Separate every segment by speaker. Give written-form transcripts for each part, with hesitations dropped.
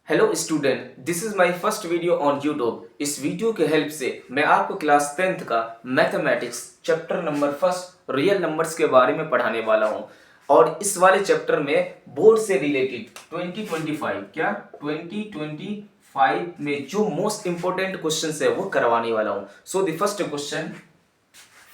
Speaker 1: Hello student, this is my first video on YouTube. इस video के help से मैं आपको क्लास 10th का mathematics chapter number first real numbers के बारे में पढ़ाने वाला हूं। और इस वाले चैप्टर में बोर्ड से रिलेटेड 2025 में जो मोस्ट इंपॉर्टेंट क्वेश्चंस है वो करवाने वाला हूं। So the first question,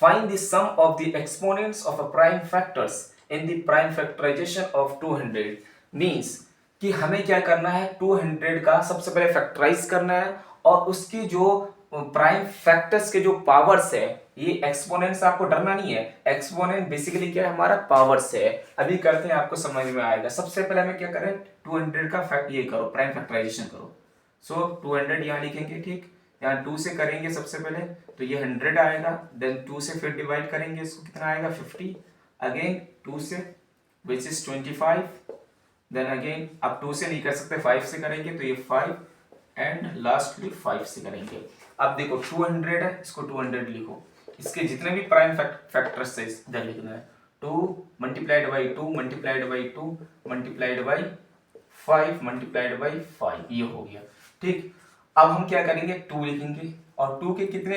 Speaker 1: find the sum of the exponents of a prime factors in the prime factorization of 200 means कि हमें क्या करना है, 200 का सबसे पहले फैक्टराइज करना है और उसकी जो प्राइम फैक्टर्स के जो पावर्स है, ये एक्सपोनेंट्स आपको डरना नहीं है। एक्सपोनेंट बेसिकली क्या है, हमारा पावर्स है। अभी करते हैं, आपको समझ में आएगा। सबसे पहले हमें क्या करें, 200 का फैक्ट ये करो, प्राइम फैक्टराइजेशन करो। सो 200 यहाँ लिखेंगे, ठीक। यहाँ 2 से करेंगे सबसे पहले तो ये 100 आएगा, देन 2 से फिर डिवाइड करेंगे, इसको कितना आएगा 50, अगेन 2 से विच इज 25, देन अगेन अब 2 से नहीं कर सकते, 5 से करेंगे तो ये 5 एंड लास्टली 5 से करेंगे। अब देखो 200 है, इसको 200 लिखो, इसके जितने भी प्राइम फैक्टर्स है इधर लिखना है। 2 multiplied by 2 multiplied by 2 multiplied by 5 multiplied by 5, ये हो गया, ठीक। अब हम क्या करेंगे, 2 लिखेंगे और 2 के कितने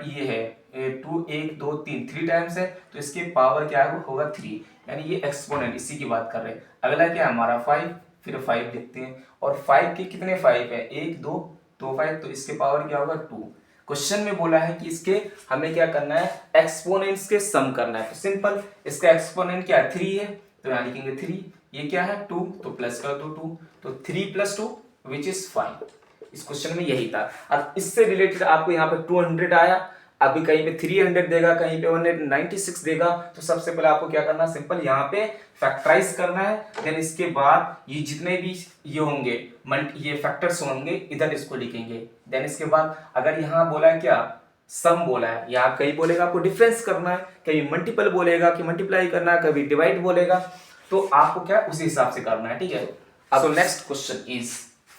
Speaker 1: ये है 2 1 2 3 3 टाइम्स है, तो इसके पावर क्या होगा 3, यानी ये एक्सपोनेंट, इसी की बात कर रहे हैं। अगला क्या हमारा 5, फिर 5 लिखते हैं और 5 के कितने 5 है, 1 2 2 5, तो इसके पावर क्या होगा 2। क्वेश्चन में बोला है कि इसके हमें क्या करना है, एक्सपोनेंट्स के सम करना है। तो सिंपल, इसका एक्सपोनेंट क्या है 3 है, तो यहाँ लिखेंगे 3। ये क्या है 2, तो प्लस कर दो 2, तो 3 + 2 विच इज 5। इस क्वेश्चन में यही था। अब इससे रिलेटेड आपको यहाँ पे 200 आया, अभी कहीं पे 300 देगा, कहीं पे 196 देगा, तो सबसे पहले आपको क्या करना है, सिंपल यहाँ पे फैक्टराइज करना है। देन इसके बाद ये जितने भी ये होंगे ये फैक्टर्स होंगे, इधर इसको लिखेंगे। देन इसके बाद अगर यहाँ बोला है क्या, सम बोला है, यहाँ कहीं बोलेगा आपको डिफरेंस करना है, कहीं मल्टीपल बोलेगा कि मल्टीप्लाई करना है, कभी डिवाइड बोलेगा, तो आपको क्या उसी हिसाब से करना है, ठीक है। अब next question is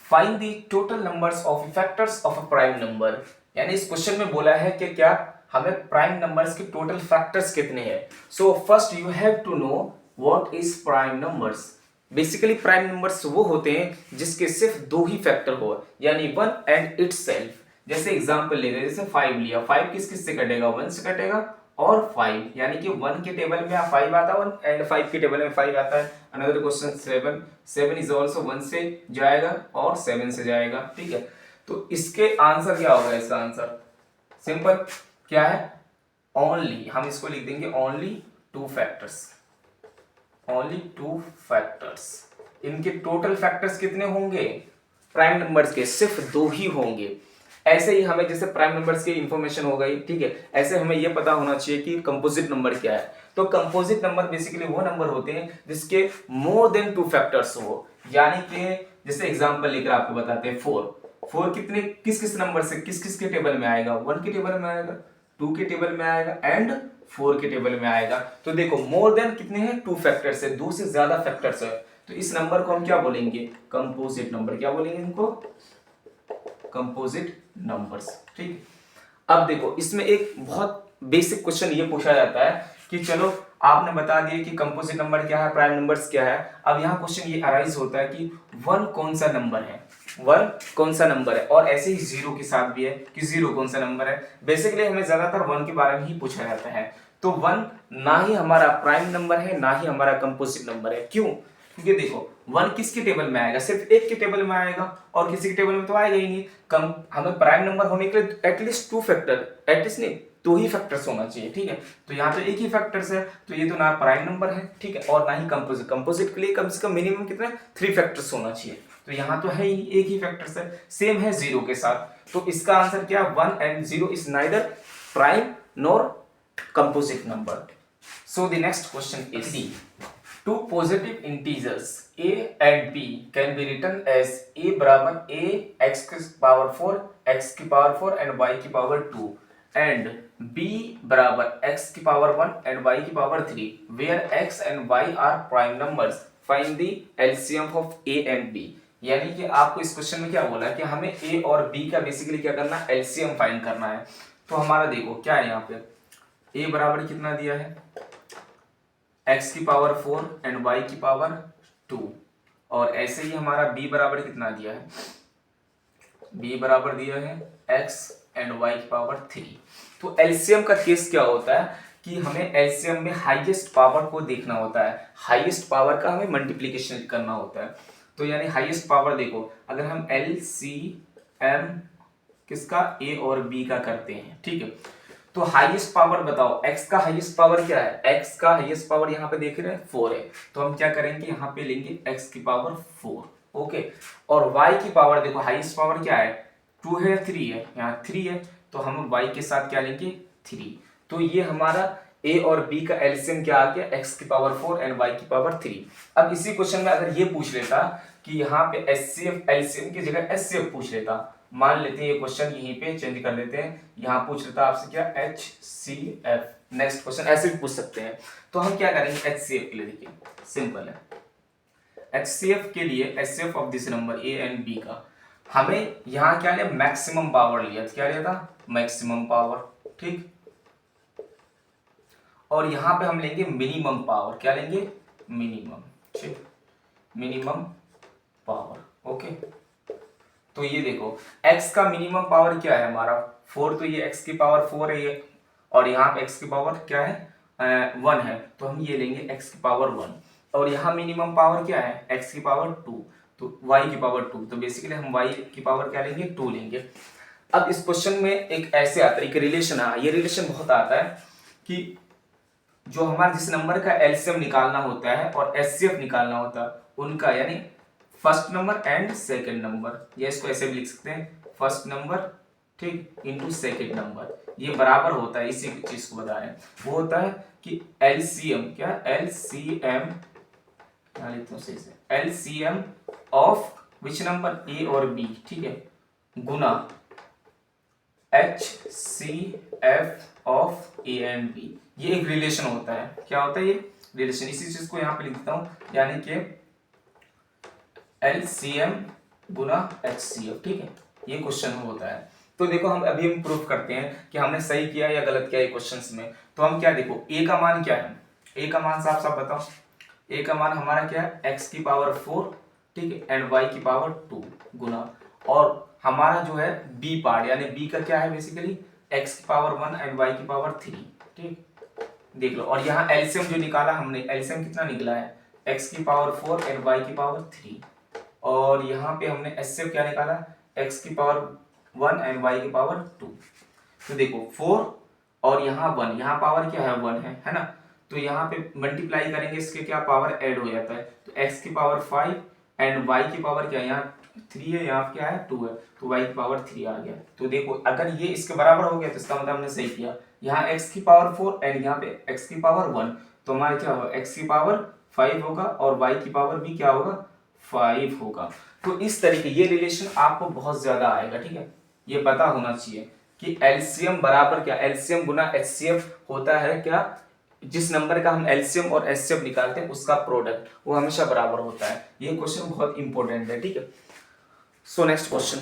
Speaker 1: find the total numbers of factors of a prime number. यानी इस क्वेश्चन में बोला है कि क्या हमें प्राइम नंबर्स के टोटल फैक्टर्स कितने हैं। So first you have to know what is prime numbers. Basically prime numbers वो होते हैं जिसके सिर्फ दो ही फैक्टर हो, यानी 1 एंड इटसेल्फ। जैसे एग्जांपल ले रहे हैं, जैसे 5 लिया, 5 किस किस से कटेगा, 1 से कटेगा और 5, यानी कि 1 के टेबल में 5 आता है एंड 5 के टेबल में 5 आता है। अनदर क्वेश्चन 7, 7 इज आल्सो 1 से जाएगा और 7 से जाएगा, ठीक है। तो इसके आंसर क्या होगा, इसका आंसर सिंपल क्या है, ओनली, हम इसको लिख देंगे ओनली 2 फैक्टर्स, ओनली 2 फैक्टर्स। इनके टोटल फैक्टर्स कितने होंगे, प्राइम नंबर्स के सिर्फ 2 ही होंगे। ऐसे ही हमें जैसे प्राइम नंबर्स की इंफॉर्मेशन हो गई, ठीक है, ऐसे हमें यह पता होना चाहिए कि कंपोजिट नंबर क्या है। तो कंपोजिट नंबर बेसिकली वो नंबर होते हैं जिसके मोर देन 2 फैक्टर्स हो, यानी कि जैसे एग्जांपल लेकर आपको बताते हैं 4 कितने किस किस नंबर से किस किस के टेबल में आएगा, 1 के टेबल में आएगा, 2 के टेबल में आएगा एंड 4 के टेबल में आएगा। तो देखो मोर देन कितने हैं, 2 फैक्टर्स है, 2 से ज्यादा फैक्टर्स है, तो इस नंबर को हम क्या बोलेंगे, कंपोजिट नंबर। क्या बोलेंगे इनको, कंपोजिट नंबर्स, ठीक। अब देखो इसमें एक बहुत बेसिक क्वेश्चन ये पूछा जाता है कि चलो आपने बता दिया कि कंपोजिट नंबर क्या है, प्राइम नंबर्स क्या है। अब यहाँ क्वेश्चन ये अराइज होता है कि 1 कौन सा नंबर है, 1 कौन सा नंबर है, और ऐसे ही 0 के साथ भी है कि 0 कौन सा नंबर है। बेसिकली हमें ज्यादातर 1 के बारे में ही पूछा जाता है। तो 1 ना ही हमारा प्राइम नंबर है, ना ही हमारा कंपोजिट नंबर है। क्यों, क्योंकि देखो 1 किसके टेबल में आएगा, सिर्फ एक के टेबल में आएगा और किसी के टेबल में तो आएगा ही नहीं। कम हमें प्राइम नंबर होने के लिए एटलीस्ट 2 फैक्टर, एटलीस्ट नहीं 2 ही फैक्टर्स होना चाहिए, ठीक है। तो यहाँ तो एक ही फैक्टर्स है, तो ये तो ना प्राइम नंबर है, ठीक है, और ना ही कंपोजिट। कंपोजिट के लिए कम से कम मिनिमम कितना 3 फैक्टर्स होना चाहिए, तो यहाँ तो है ही एक ही फैक्टर्स है। सेम है 0 के साथ, तो इसका आंसर क्या, 1 and 0 is neither prime nor composite number. So the next question is D, two positive integers a and b can be written as a बराबर a x की पावर 4 x की पावर 4 and y की power 2 and b बराबर x की power 1 and y की power 3 where x and y are prime numbers, find the LCM of a and b। यानी कि आपको इस क्वेश्चन में क्या बोला है कि हमें a और b का बेसिकली क्या करना है, एलसीएम फाइंड करना है। तो हमारा देखो क्या है, यहाँ पे a बराबर कितना दिया है, x की पावर 4 एंड y की पावर 2 और ऐसे ही हमारा b बराबर कितना दिया है, b बराबर दिया है x एंड y की पावर 3। तो एलसीएम का केस क्या होता है कि हमें एलसीएम में हाईएस्ट पावर को देखना होता है, हाईएस्ट पावर का हमें मल्टीप्लिकेशन करना होता है। तो यानी हाईएस्ट पावर देखो, अगर हम एलसीएम किसका, a और b का करते हैं, ठीक है। तो हाईएस्ट पावर बताओ, x का हाईएस्ट पावर क्या है, x का हाईएस्ट पावर यहाँ पे देख रहे हैं 4 है, तो हम क्या करेंगे यहाँ पे लेंगे x की पावर 4, ओके। और y की पावर देखो, हाईएस्ट पावर क्या है 2 है, 3 है, यहाँ 3 है, तो हम y के साथ क्या लेंगे 3। तो ये हमारा a और b का एलसीएम क्या आ गया, x की पावर 4 एंड y की पावर 3। अब इसी क्वेश्चन में अगर ये पूछ लेता कि यहाँ पे एचसीएफ एलसीएम की जगह एचसीएफ पूछ लेता, मान लेते हैं ये क्वेश्चन यहीं पे चेंज कर लेते हैं, यहाँ पूछ लेता आपसे क्या HCF, नेक्स्ट क्वेश्चन ऐसे भी पूछ सकते हैं। तो हम क्या करेंगे HCF के लिए, देखिए सिंपल है, HCF के लिए HCF of this number A and B का हमें यहाँ क्या लिया, मैक्सिमम पावर लिया, क्या लिया था मैक्सिमम पावर, ठीक। और यहाँ पे हम लेंगे मिनिमम पावर, क्या लेंगे मिनिमम, ठीक, मिनिमम पावर, ओके। तो ये देखो x का मिनिमम पावर क्या है हमारा 4, तो ये x की पावर 4 है ये, और यहाँ पे x की पावर क्या है 1 है, तो हम ये लेंगे x की पावर 1। और यहाँ मिनिमम पावर क्या है x की पावर 2, तो y की पावर 2, तो बेसिकली हम y की पावर क्या लेंगे 2 लेंगे। अब इस क्वेश्चन में एक ऐसे आता है, एक रिलेशन है, ये रिलेशन बहुत आता है कि जो हमारा जिस नंबर का एलसीएम निकालना होता है और एचसीएफ निकालना होता है उनका, यानी first number and second number, या इसको ऐसे भी लिख सकते हैं फर्स्ट नंबर, ठीक, इनटू सेकंड नंबर, ये बराबर होता है, इसी चीज को बता रहे हैं। वो होता है कि एलसीएम क्या, एलसीएम क्या लिखते हैं सही से, LCM of which number A और बी, ठीक है, गुना HCF of A and B, ये एक रिलेशन होता है, क्या होता है ये रिलेशन, इसी चीज को यहाँ पे लिख देता हूं, यानी कि LCM गुना HCF, ठीक है, ये क्वेश्चन होता है। तो देखो हम अभी हम प्रूफ करते हैं कि हमने सही किया या गलत किया ये क्वेश्चंस में। तो हम क्या देखो a का मान क्या है, a का मान साफ साफ बताओ, a का मान हमारा क्या है x की पावर 4, ठीक है, एंड y की पावर 2 गुना, और हमारा जो है b पार्ट यानी b का क्या है बेसिकली x की पावर 1 एंड y की पावर 3, ठीक, देख लो। और यहाँ एलसीएम जो निकाला हमने, एलसीएम कितना निकला है x की पावर 4 एंड y की पावर 3, और यहाँ पे हमने एचसीएफ क्या निकाला x की पावर 1 एंड y की पावर 2। तो देखो 4 और यहाँ 1, यहाँ पावर क्या है 1 है ना, तो यहाँ पे मल्टीप्लाई करेंगे इसके क्या पावर ऐड हो जाता है, तो x की पावर 5 एंड y की पावर क्या है, यहाँ 3 है, यहाँ क्या है 2 है, तो y की पावर 3 आ गया। तो देखो अगर ये इसके बराबर हो गया तो इसका मतलब हमने सही किया, यहाँ x की पावर 4 एंड यहाँ पे x की पावर 1, तो हमारा क्या होगा x की पावर 5 होगा और y की पावर भी क्या होगा 5 होगा। तो इस तरीके ये रिलेशन आपको बहुत ज्यादा आएगा, ठीक है, ये पता होना चाहिए कि एलसीएम बराबर क्या, एलसीएम गुना एचसीएफ होता है क्या, जिस नंबर का हम एलसीएम और एचसीएफ निकालते हैं उसका प्रोडक्ट वो हमेशा बराबर होता है। ये क्वेश्चन बहुत इंपॉर्टेंट है, ठीक है। So next question,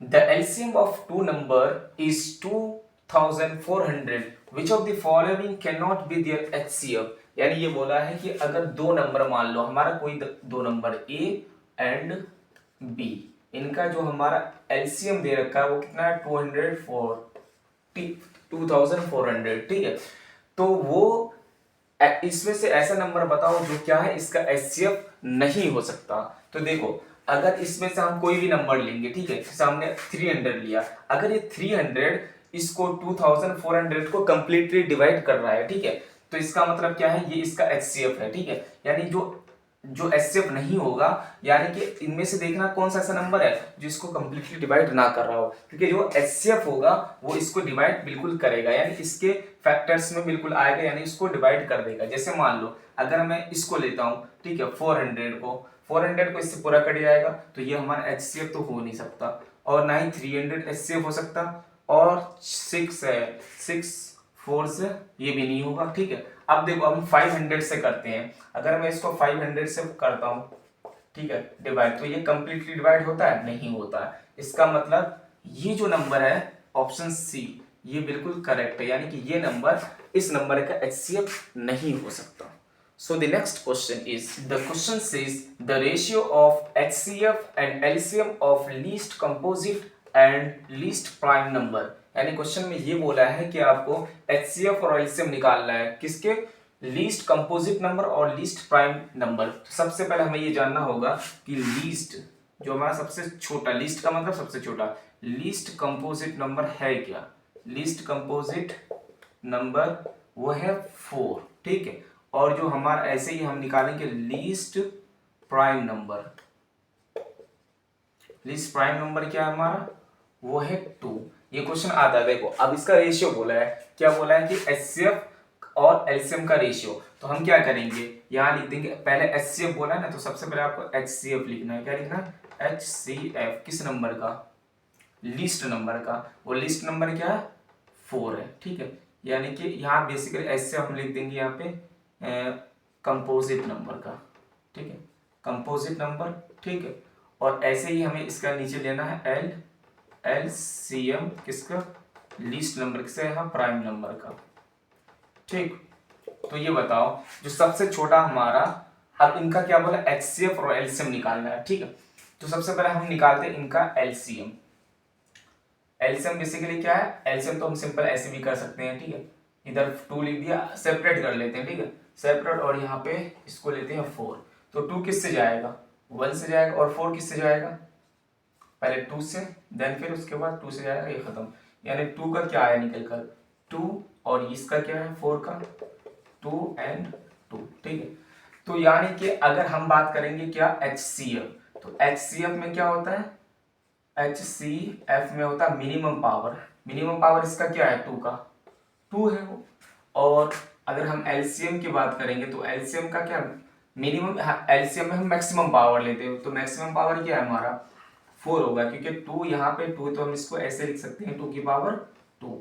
Speaker 1: the LCM of two number is 2400, which of the following can not be their HCF, यानी ये बोला है कि अगर दो नंबर मान लो हमारा कोई दो नंबर a एंड b, इनका जो हमारा एलसीएम दे रखा है वो कितना है 2400, ठीक है, तो वो इसमें से ऐसा नंबर बताओ जो क्या है इसका एचसीएफ नहीं हो सकता। तो देखो अगर इसमें से हम कोई भी नंबर लेंगे, ठीक है, जैसे हमने 300 लिया, अगर ये 300 इसको 2400 को कंप्लीटली डिवाइड कर रहा है, ठीक है, तो इसका मतलब क्या है ये इसका एचसीएफ है, ठीक है, यानी जो एचसीएफ नहीं होगा, यानी कि इनमें से देखना कौन सा ऐसा नंबर है जो इसको कंप्लीटली डिवाइड ना कर रहा हो, क्योंकि जो एचसीएफ होगा वो इसको डिवाइड बिल्कुल करेगा, यानी इसके फैक्टर्स में बिल्कुल आएगा, यानी इसको डिवाइड कर देगा। जैसे मान लो अगर मैं इसको लेता हूँ, ठीक है, 400 को इससे पूरा कट जाएगा, तो ये हमारा एचसीएफ तो हो नहीं सकता, और ना ही 300 एचसीएफ हो सकता, और 6 है, 6 4 से ये भी नहीं होगा, ठीक है। अब देखो हम 500 से करते हैं, अगर मैं इसको 500 से करता हूँ, ठीक है, डिवाइड, तो ये कंप्लीटली डिवाइड होता है नहीं होता है, इसका मतलब ये जो नंबर है ऑप्शन सी ये बिल्कुल करेक्ट है, यानी कि ये नंबर इस नंबर का एचसीएफ नहीं हो सकता। So the next question is, the question says the ratio of HCF and LCM of least composite and least prime number। यानी क्वेश्चन में ये बोला है कि आपको HCF और LCM निकालना है किसके, लीस्ट कंपोजिट नंबर और लीस्ट प्राइम नंबर। तो सबसे पहले हमें ये जानना होगा कि लीस्ट जो हमारा सबसे छोटा, लीस्ट का मतलब सबसे छोटा, लीस्ट कंपोजिट नंबर है क्या। लीस्ट कंपोजिट नंबर वो है 4, ठीक है। और जो हमारा ऐसे ही हम निकालेंगे least prime number. Least prime number क्या है हमारा, वो है 2। ये क्वेश्चन आता है, देखो अब इसका रेशियो बोला है, क्या बोला है कि HCF और LCM का रेशियो। तो हम क्या करेंगे, यहां लिख देंगे, पहले HCF बोला है ना, तो सबसे पहले आपको HCF लिखना है। क्या लिखना है, HCF किस नंबर का, लीस्ट नंबर का। वो लीस्ट नंबर क्या है, 4 है, ठीक है। यानी कि यहाँ बेसिकली ऐसे हम लिख देंगे यहाँ पे कंपोजिट नंबर का, ठीक है, कंपोजिट नंबर, ठीक है। और ऐसे ही हमें इसका नीचे लेना है LCM किसका, लीस्ट नंबर किसका, यहाँ प्राइम नंबर का, ठीक। तो ये बताओ जो सबसे छोटा हमारा, अब इनका क्या बोला, HCF और LCM निकालना है, ठीक है। तो सबसे पहले हम निकालते हैं इनका LCM। LCM बेसिकली क्या है, LCM तो हम सिंपल ऐसे भी कर सकते हैं, ठीक है। इधर 2 लिख दिया, सेपरेट कर लेते हैं, ठीक है, सेपरेट। और यहाँ पे इसको लेते हैं 4। तो 2 किससे जाएगा, 1 से जाएगा, और 4 किससे जाएगा, पहले 2 से, देन फिर उसके बाद 2 से जाएगा, ये खत्म। यानी 2 का क्या आया निकल कर 2, और इसका क्या है 4 का 2 and 2, ठीक है। तो यानी कि अगर हम बात करेंगे क्या HCF, तो HCF में क्या होता है, HCF में होता है मिनिमम पावर। मिनिमम पावर इसका क्या है, 2 का 2 है वो। और अगर हम LCM की बात करेंगे तो LCM का क्या, मिनिमम, LCM में हम मैक्सिमम पावर लेते हो, तो मैक्सिमम पावर क्या है हमारा 4 होगा, क्योंकि 2 यहाँ पे 2, तो हम इसको ऐसे लिख सकते हैं 2 की पावर 2।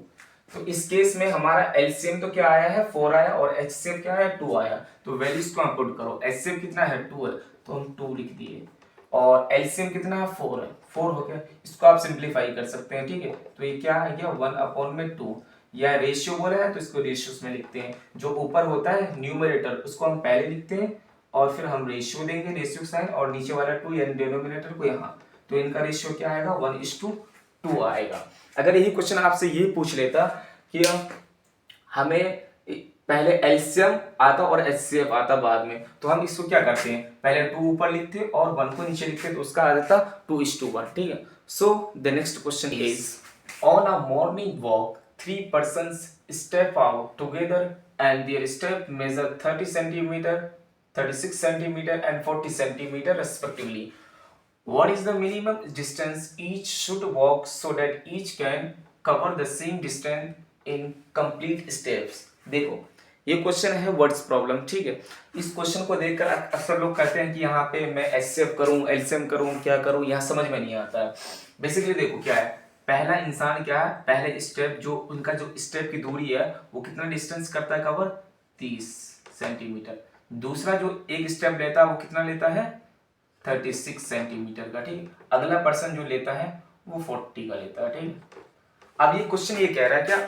Speaker 1: तो इस केस में हमारा LCM तो क्या आया है 4 आया, और HCF क्या है 2 आया। तो वैल्यूज को पुट करो, HCF कितना है 2 है, तो हम 2 लिख दिए, और LCM कितना है 4 है, 4 हो गया। इसको आप सिंप्लीफाई कर सकते हैं, ठीक है। तो ये क्या आ गया 1/2, या रेशियो बोला है तो इसको रेशियोस में लिखते हैं। जो ऊपर होता है न्यूमरेटर उसको हम पहले लिखते हैं, और फिर हम रेशियो देंगे, रेशियो साइन, और नीचे वाला 2 यानी डिनोमिनेटर को यहाँ, तो इनका रेशियो क्या आएगा 1:2 आएगा। अगर यही क्वेश्चन आपसे ये पूछ लेता कि हमें पहले LCM आता और HCF आता बाद में, तो हम इसको क्या करते हैं, पहले 2 ऊपर लिखते और 1 को नीचे लिखते, तो उसका आ जाता 2:1, ठीक है। So the next question is, on a morning walk 3 persons step out together and their step measure 30 centimeter, 36 centimeter and 40 centimeter respectively. What is the minimum distance each should walk so that each can cover the same distance in complete steps? देखो ये question है words problem, ठीक है। इस question को देखकर अक्सर लोग कहते हैं कि यहाँ पे मैं HCF करूँ, LCM करूँ, क्या करूँ, यहाँ समझ में नहीं आता है। बेसिकली देखो क्या है, पहला इंसान क्या है, पहले स्टेप जो उनका जो स्टेप की दूरी है वो कितना डिस्टेंस करता है कवर, 30 सेंटीमीटर। दूसरा जो एक स्टेप लेता है वो कितना लेता है 36 सेंटीमीटर का, ठीक। अगला पर्सन जो लेता है वो 40 का लेता है, ठीक। अब ये क्वेश्चन ये कह रहा है क्या,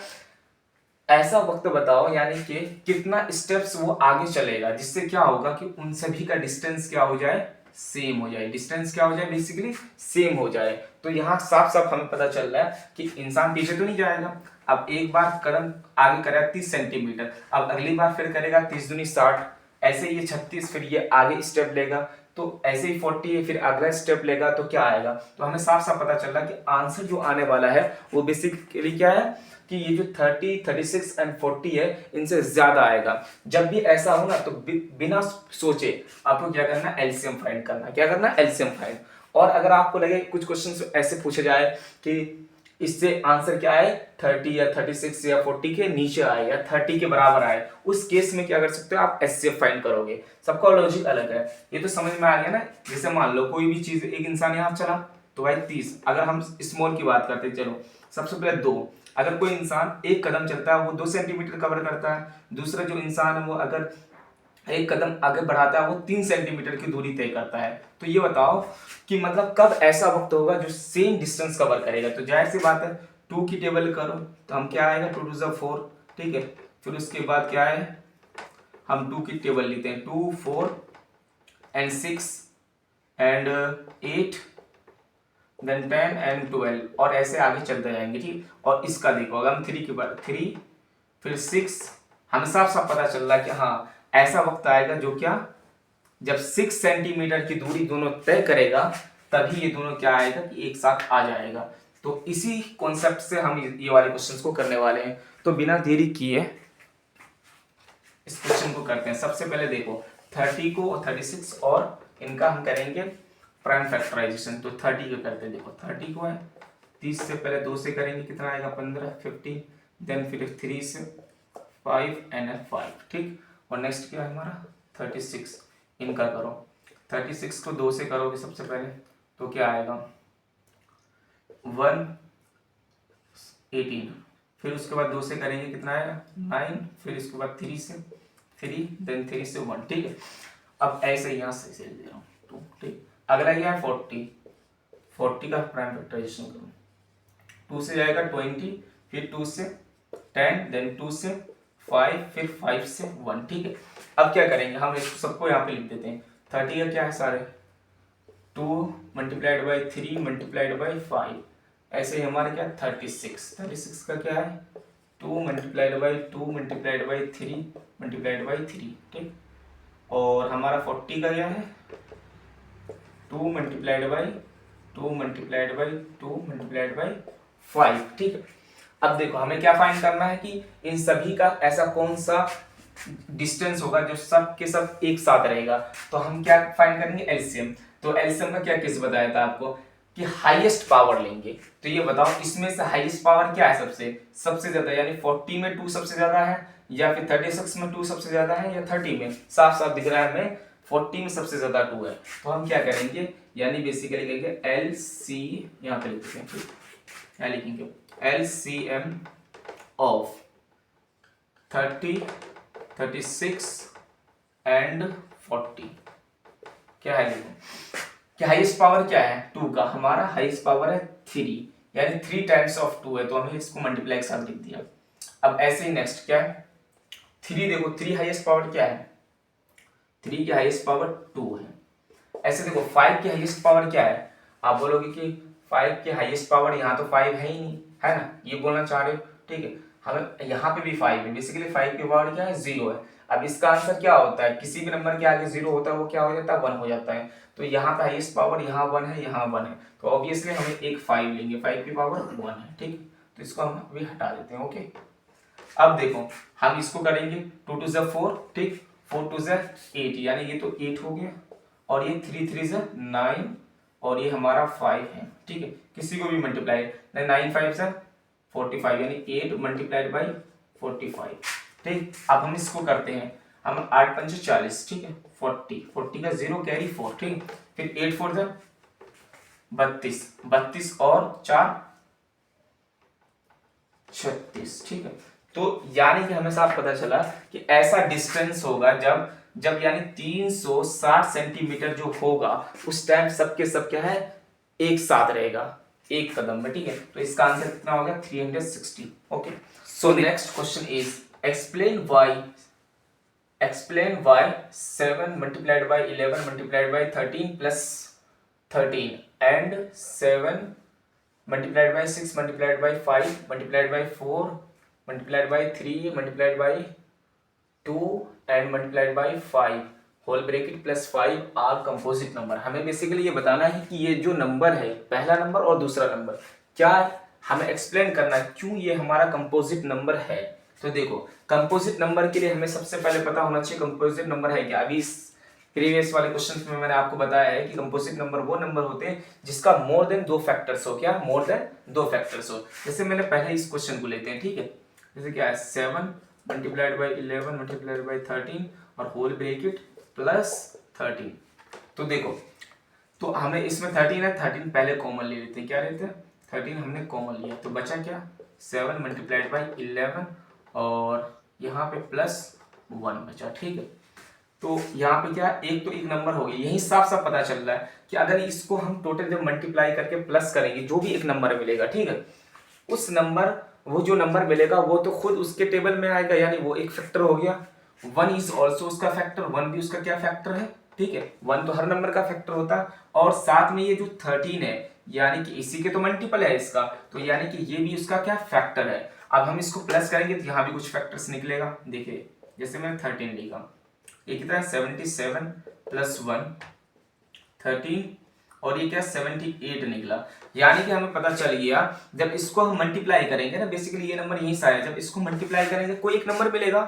Speaker 1: ऐसा वक्त बताओ यानी कि कितना स्टेप्स वो आगे चलेगा जिससे क्या होगा कि उन सभी का डिस्टेंस क्या हो जाए, सेम हो जाए। डिस्टेंस क्या हो जाए, बेसिकली सेम हो जाए। तो यहाँ साफ साफ हमें पता चल रहा है कि इंसान पीछे तो नहीं जाएगा। अब एक बार कदम आगे करेगा 30 सेंटीमीटर, अब अगली बार फिर करेगा 30 दूनी 60, ऐसे ये 36, फिर ये आगे स्टेप लेगा, तो ऐसे ही 40 है, फिर अगला स्टेप लेगा तो क्या आएगा। तो हमें साफ साफ पता चल रहा है कि आंसर जो आने वाला है वो बेसिकली क्या है कि ये जो 30, 36 एंड 40 है इनसे ज्यादा आएगा। जब भी ऐसा हो ना तो बिना सोचे आपको क्या करना है, एलसीएम फाइंड करना। क्या करना है, एलसीएम फाइंड। और अगर आपको लगे कुछ क्वेश्चन ऐसे पूछे जाए कि इससे आंसर क्या आए 30 या 36 या 40 के नीचे आए या 30 के बराबर आए, उस केस में क्या कर सकते हो आप, एचसीएफ फाइंड करोगे। सबका लॉजिक अलग है, ये तो समझ में आ गया ना। जैसे मान लो कोई भी चीज, एक इंसान यहाँ चला तो भाई 30, अगर हम स्मॉल की बात करते हैं, चलो सबसे पहले 2, अगर कोई इंसान एक कदम चलता है वो 2 सेंटीमीटर कवर करता है, दूसरा जो इंसान है वो अगर एक कदम आगे बढ़ाता है वो 3 सेंटीमीटर की दूरी तय करता है। तो ये बताओ कि मतलब कब ऐसा वक्त होगा जो सेम डिस्टेंस कवर करेगा। तो जाहिर सी बात है 2 की टेबल करो तो हम क्या आएगा 2 2 4, ठीक है। फिर उसके बाद क्या है हम 2 की टेबल लेते हैं, 2, 4 एंड 6 एंड 8 देन 10 एंड 12 और ऐसे आगे चलते जाएंगे, ठीक। और इसका देखो, अगर हम 3 के बाद 3 फिर 6, हमें साफ साफ पता चल रहा है कि हाँ ऐसा वक्त आएगा जो क्या, जब 6 सेंटीमीटर की दूरी दोनों तय करेगा तभी ये दोनों क्या आएगा कि एक साथ आ जाएगा। तो इसी कॉन्सेप्ट से हम ये वाले क्वेश्चंस को करने वाले हैं। तो बिना देरी किए इस क्वेश्चन को करते हैं। सबसे पहले देखो 30 को 36 और इनका हम करेंगे प्राइम फैक्टराइजेशन। तो 30 को करते हैं, देखो 30 को है 30 से पहले 2 से करेंगे, कितना आएगा 15, 15 देन फिर 3 से 5 एंड 5, ठीक। और नेक्स्ट क्या है हमारा 36, इनका करो 36 को 2 से करोगे सबसे पहले तो क्या आएगा 1, 18, फिर उसके बाद 2 से करेंगे कितना आएगा 9, फिर इसके बाद 3 से 3 देन 3 से 1, ठीक है। अब ऐसे यहाँ से दे रहा हूँ 2, ठीक। अगला क्या है 40 का प्राइम फैक्टराइजेशन करो, 2 से जाएगा 20, फिर 2 से 10 देन 2 से 5, फिर 5 से 1, ठीक है। अब क्या करेंगे हम इसको सबको यहाँ पे लिख देते हैं। 30 का क्या है सारे 2 मल्टीप्लाइड बाई 3 मल्टीप्लाइड बाई 5, ऐसे ही हमारा क्या 36 का क्या है 2 multiplied by 2 multiplied by 3 multiplied by 3, ठीक। और हमारा 40 का क्या है 2 multiplied by 2 multiplied by 2 multiplied by 5, ठीक है। अब देखो हमें क्या फाइंड करना है कि इन सभी का ऐसा कौन सा डिस्टेंस होगा जो सब के सब एक साथ रहेगा। तो हम क्या फाइंड करेंगे एलसीएम। तो एलसीएम का क्या केस बताया था आपको कि हाईएस्ट पावर लेंगे। तो ये बताओ इसमें से हाईएस्ट पावर क्या है सबसे ज्यादा, यानी 40 में 2 सबसे ज्यादा है, या फिर 36 में 2 सबसे ज्यादा है, या 30 में। साफ साफ दिख रहा है हमें 40 में सबसे ज्यादा 2 है। तो हम क्या करेंगे, यानी बेसिकली लिखेंगे एल सी, यहाँ पे लिखते हैं क्या लिखेंगे LCM ऑफ 30, 36 एंड 40 क्या है, देखो कि हाईएस्ट पावर क्या है 2 का, हमारा हाईएस्ट पावर है 3, यानी 3 टाइम्स ऑफ 2 है, तो हमने इसको मल्टीप्लाई के साथ लिख दिया। अब ऐसे ही नेक्स्ट क्या है 3, देखो 3 हाईएस्ट पावर क्या है 3 की हाईएस्ट पावर 2 है। ऐसे देखो 5 की हाईएस्ट पावर क्या है, आप बोलोगे कि 5 की हाईएस्ट पावर, यहाँ तो 5 है ही नहीं, है ना, ये बोलना चाह रहे हो, ठीक है। हमें यहाँ पे भी 5 है, बेसिकली 5 की पावर क्या है 0 है। अब इसका आंसर क्या होता है, किसी भी नंबर के आगे 0 होता है वो क्या हो जाता है 1 हो जाता है। तो यहाँ पे हाईएस्ट पावर यहाँ 1 है, यहाँ 1 है, तो ऑब्वियसली हमें एक 5 लेंगे, 5 की पावर 1 है, ठीक। तो इसको हम अभी हटा देते हैं, ओके। अब देखो हम इसको करेंगे 2 2 4, ठीक, 4 2 8, यानी ये तो 8 हो गया, और ये 3 3 9, और ये हमारा 5 है, ठीक है। किसी को भी मल्टीप्लाई 9 5 45, यानी 8 मल्टीप्लाइड बाई 45, ठीक। अब हम इसको करते हैं, हम 8 5 40, ठीक है, 40 का 0 कैरी 4, ठीक। फिर 8 4 32 और 4 36, ठीक है। तो यानी कि हमें साफ पता चला कि ऐसा डिस्टेंस होगा जब यानी 360 सेंटीमीटर जो होगा उस टाइम सबके सब क्या है एक साथ रहेगा एक कदम में, ठीक है। तो इसका आंसर कितना हो गया 360, okay. So next question is explain why 7 multiplied by 11 multiplied by 13 plus 13 and 7 multiplied by 6 multiplied by 5 multiplied by 4 multiplied by 3 multiplied by 2 and multiplied by 5 whole bracket plus 5 are composite number. हमें basically ये बताना है कि ये जो number है पहला number और दूसरा नंबर क्या हमें एक्सप्लेन करना है क्यों ये हमारा कंपोजिट नंबर है। तो देखो कंपोजिट नंबर के लिए हमें सबसे पहले पता होना चाहिए कंपोजिट नंबर है क्या। अभी इस प्रीवियस वाले क्वेश्चन में मैंने आपको बताया है कि कंपोजिट नंबर वो नंबर होते हैं जिसका मोर देन 2 फैक्टर्स हो। क्या मोर देन 2 फैक्टर्स हो। जैसे मैंने पहले इस क्वेश्चन को लेते हैं, ठीक है। जैसे क्या है 7 मल्टीप्लाइड बाई 11 मल्टीप्लाइड बाई 13 और होल ब्रैकेट प्लस 13। तो देखो तो हमें इसमें 13 है, 13 पहले कॉमन ले लेते हैं। क्या लेते हैं 13 हमने कॉमन लिया तो बचा क्या 7 मल्टीप्लाइड बाई 11 और यहाँ पे प्लस 1 बचा, ठीक है। तो यहाँ पे क्या एक तो एक नंबर हो गया। यही साफ साफ पता चल रहा है कि अगर इसको हम टोटल जब मल्टीप्लाई करके प्लस करेंगे जो भी एक नंबर मिलेगा, ठीक है, उस नंबर वो जो नंबर मिलेगा वो तो खुद उसके टेबल में आएगा, यानी वो एक फैक्टर हो गया। 1 इज ऑल्सो उसका फैक्टर, 1 भी उसका क्या फैक्टर है, ठीक है, 1 तो हर नंबर का फैक्टर होता है। और साथ में ये जो 13 है यानी कि इसी के तो मल्टीपल है इसका, तो यानी कि ये भी उसका क्या फैक्टर है। अब हम इसको प्लस करेंगे तो यहाँ भी कुछ फैक्टर्स निकलेगा। देखिए जैसे मैंने 13 लिखा, ये कितना है 77 प्लस 1 13, और ये क्या 78 निकला। यानी कि हमें पता चल गया जब इसको हम मल्टीप्लाई करेंगे ना, बेसिकली ये नंबर यहीं से आया, जब इसको मल्टीप्लाई करेंगे कोई एक नंबर मिलेगा,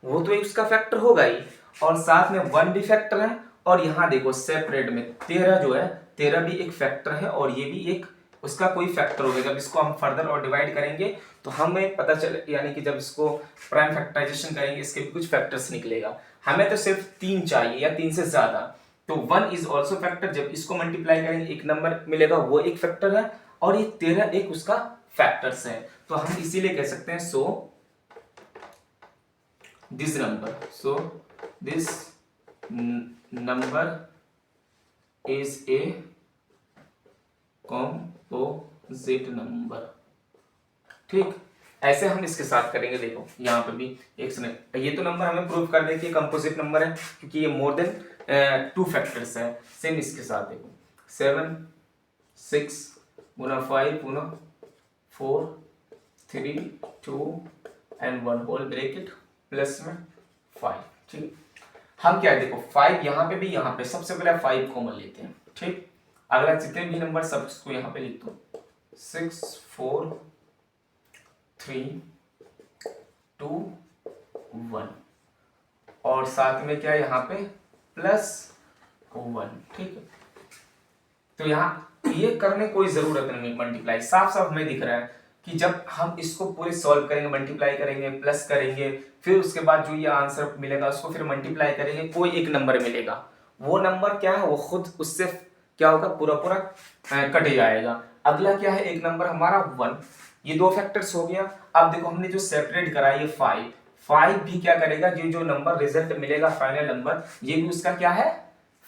Speaker 1: वो तो एक उसका फैक्टर होगा ही, और साथ में 1 भी फैक्टर है, और यहाँ देखो सेपरेट में 13 जो है 13 भी एक फैक्टर है, और ये भी एक उसका कोई फैक्टर होगा। जब इसको हम फर्दर और डिवाइड करेंगे तो हमें पता चले, यानी कि जब इसको प्राइम फैक्टराइजेशन करेंगे इसके भी कुछ फैक्टर्स निकलेगा। हमें तो सिर्फ 3 चाहिए या 3 से ज्यादा, तो 1 इज ऑल्सो फैक्टर, जब इसको मल्टीप्लाई करेंगे एक नंबर मिलेगा, वो एक फैक्टर है, और ये 13 एक उसका फैक्टर्स है। तो हम इसीलिए कह सकते हैं so this number is a composite number. ठीक, ऐसे हम इसके साथ करेंगे। देखो यहाँ पे भी एक सेकंड, ये तो नंबर हमें प्रूव कर दे कि कंपोजिट नंबर है क्योंकि ये मोर देन 2 फैक्टर्स है। सेम इसके साथ देखो 7 6 गुना 5 गुना 4 3 2 एंड 1 होल ब्रैकेट प्लस में 5। ठीक, हम क्या है देखो 5 यहाँ पे भी, यहाँ पे सबसे पहले 5 कॉमन लेते हैं। ठीक, अगला जितने भी नंबर सब इसको यहाँ पे लिख दो 6 4 3 2 1, और साथ में क्या है यहाँ पे प्लस 1। ठीक है, तो यहाँ ये करने कोई जरूरत नहीं, मल्टीप्लाई साफ साफ हमें दिख रहा है कि जब हम इसको पूरे सॉल्व करेंगे, मल्टीप्लाई करेंगे, प्लस करेंगे, फिर उसके बाद जो ये आंसर मिलेगा उसको फिर मल्टीप्लाई करेंगे, कोई एक नंबर मिलेगा, वो नंबर क्या है वो खुद उससे क्या होगा पूरा पूरा कट जाएगा। अगला क्या है एक नंबर हमारा 1, ये 2 फैक्टर्स हो गया। अब देखो हमने जो सेपरेट करा ये 5 भी क्या करेगा, ये जो नंबर रिजल्ट मिलेगा फाइनल नंबर, ये भी उसका क्या है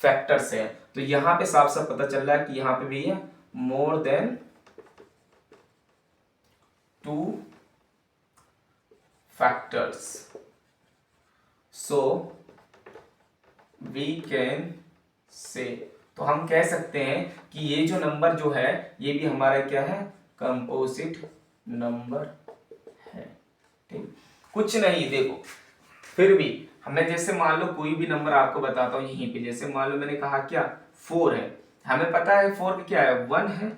Speaker 1: फैक्टर्स है। तो यहाँ पे साफ साफ पता चल रहा है कि यहाँ पे भी है more than 2 factors, so we can say, तो हम कह सकते हैं कि ये जो नंबर जो है ये भी हमारा क्या है कंपोजिट नंबर है। ठीक, कुछ नहीं देखो, फिर भी हमें जैसे मान लो कोई भी नंबर आपको बताता हूं यहीं पे, जैसे मान लो मैंने कहा क्या 4 है, हमें पता है 4 का क्या है 1 है,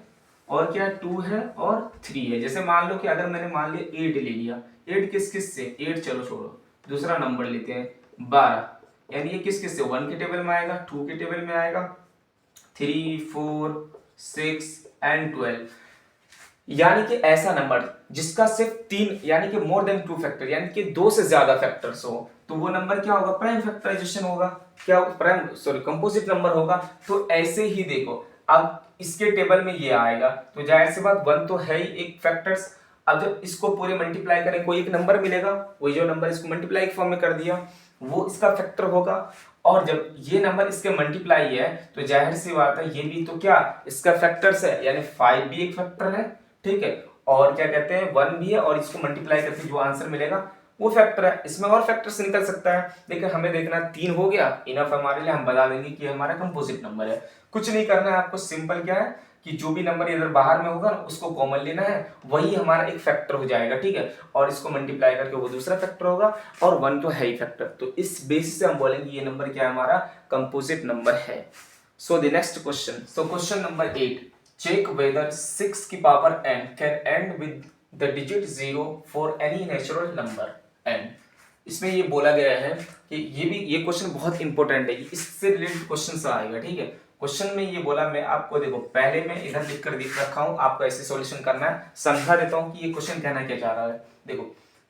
Speaker 1: और क्या 2 है और 3 है। जैसे मान लो कि अगर मैंने मान लिया 8 ले लिया, 8 किस किस से 8 चलो छोड़ो, दूसरा नंबर लेते हैं 12, यानी ये किस किस से 1 के टेबल में आएगा, 2 के टेबल में आएगा, 3 4 6 एंड 12, यानी कि ऐसा नंबर जिसका सिर्फ 3 यानी कि मोर देन 2 फैक्टर यानी कि 2 से ज्यादा फैक्टर्स हो, तो वो नंबर क्या होगा प्राइम फैक्टराइजेशन होगा, क्या होगा प्राइम कंपोजिट नंबर होगा। तो ऐसे ही देखो अब इसके टेबल में ये आएगा, तो जाहिर सी बात 1 तो है ही एक फैक्टर्स। अब जब इसको पूरे मल्टीप्लाई करें कोई एक नंबर मिलेगा, वही जो नंबर इसको मल्टीप्लाई के फॉर्म में कर दिया वो इसका फैक्टर होगा, और जब ये नंबर इसके मल्टीप्लाई है तो जाहिर सी बात है ये भी तो क्या इसका फैक्टर्स है, यानी 5 भी एक फैक्टर है। ठीक है, और क्या कहते हैं 1 भी है, और इसको मल्टीप्लाई करके जो आंसर मिलेगा वो फैक्टर है। इसमें और फैक्टर्स निकल सकता है, लेकिन हमें देखना 3 हो गया इनफ हमारे लिए, हम बता देंगे कि हमारा कंपोजिट नंबर है। कुछ नहीं करना है आपको, सिंपल क्या है कि जो भी नंबर इधर बाहर में होगा ना उसको कॉमन लेना है, वही हमारा एक फैक्टर हो जाएगा। ठीक है, और इसको मल्टीप्लाई करके वो दूसरा फैक्टर होगा, और 1 तो है ही फैक्टर, तो इस बेसिस से हम बोलेंगे ये नंबर क्या है हमारा कंपोजिट नंबर है। So the next question, so question number 8, check whether 6 की power n can end with the digit 0 for any natural number n। इसमें ये बोला गया है कि ये क्वेश्चन बहुत इंपॉर्टेंट है, इससे रिलेटेड क्वेश्चन आएगा। ठीक है, क्वेश्चन में ये बोला, मैं आपको देखो पहले मैं इधर लिख कर दिख रखा हूं, आपको ऐसे सॉल्यूशन करना है, समझा देता हूं कि ये क्वेश्चन कहना क्या चाह रहा है। देखो